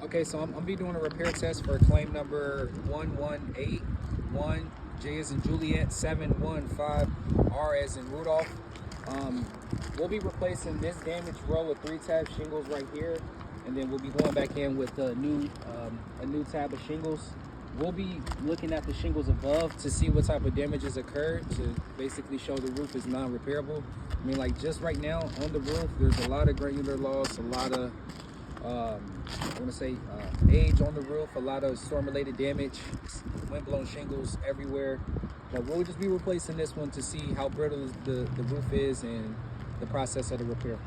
Okay, so I'm be doing a repair test for claim number 1181, J as in Juliet, 715R as in Rudolph. Um, we'll be replacing this damaged row of 3-tab shingles right here, and then we'll be going back in with a new tab of shingles. We'll be looking at the shingles above to see what type of damages occurred to basically show the roof is non-repairable. I mean, like just right now on the roof, there's a lot of granular loss, a lot of I want to say age on the roof, a lot of storm-related damage, wind-blown shingles everywhere. But we'll just be replacing this one to see how brittle the roof is and the process of the repair.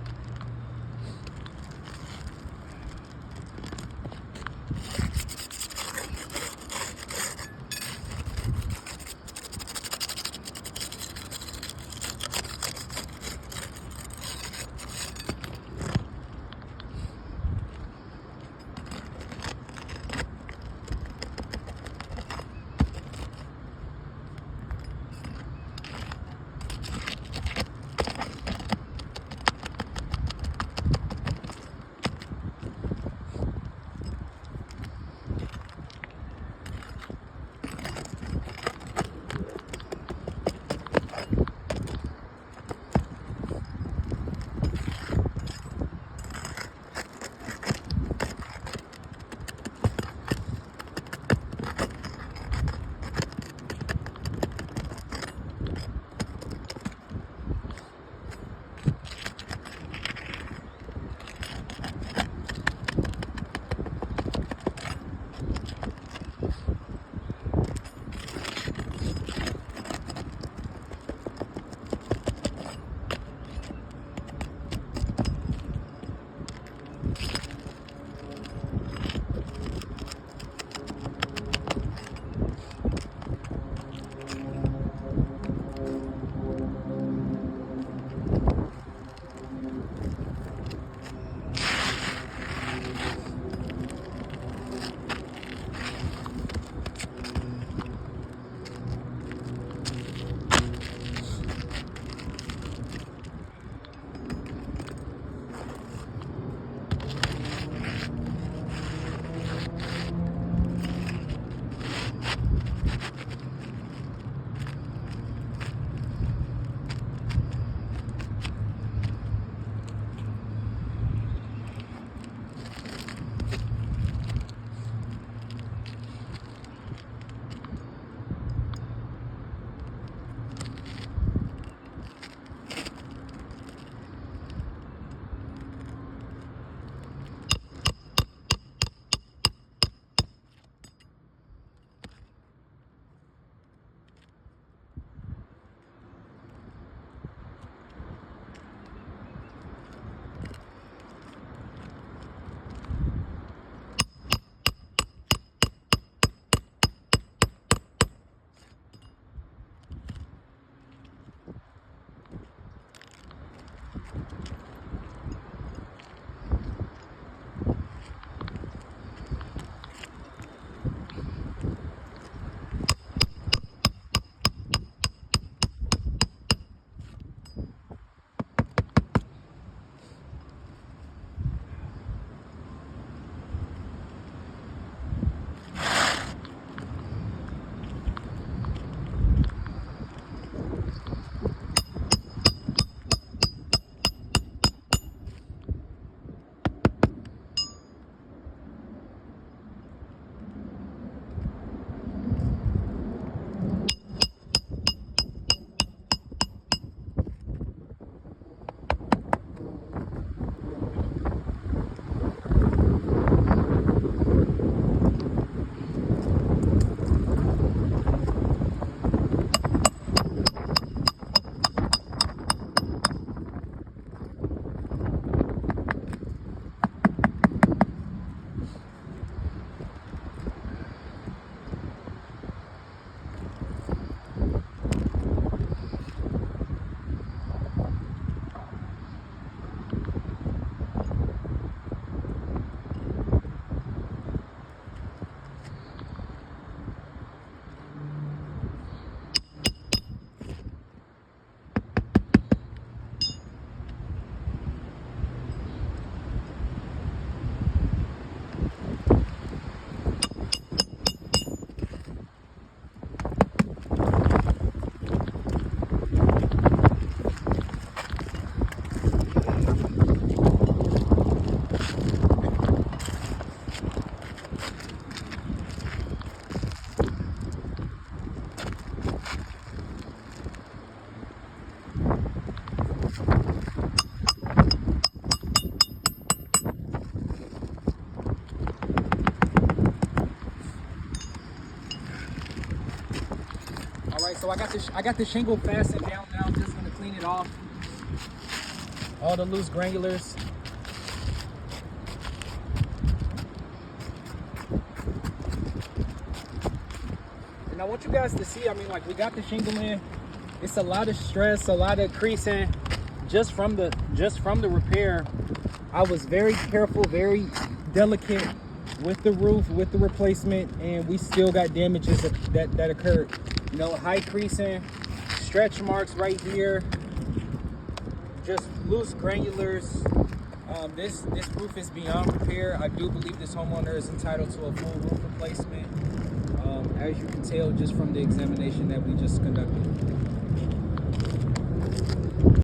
I got the shingle fastened down now. I'm just gonna clean it off. All the loose granulars. And I want you guys to see, I mean, like, we got the shingle in. It's a lot of stress, a lot of creasing just from the repair. I was very careful, very delicate with the roof, with the replacement, and we still got damages that occurred. You know, high creasing, stretch marks right here, just loose granulars. This roof is beyond repair. I do believe this homeowner is entitled to a full roof replacement, as you can tell just from the examination that we just conducted.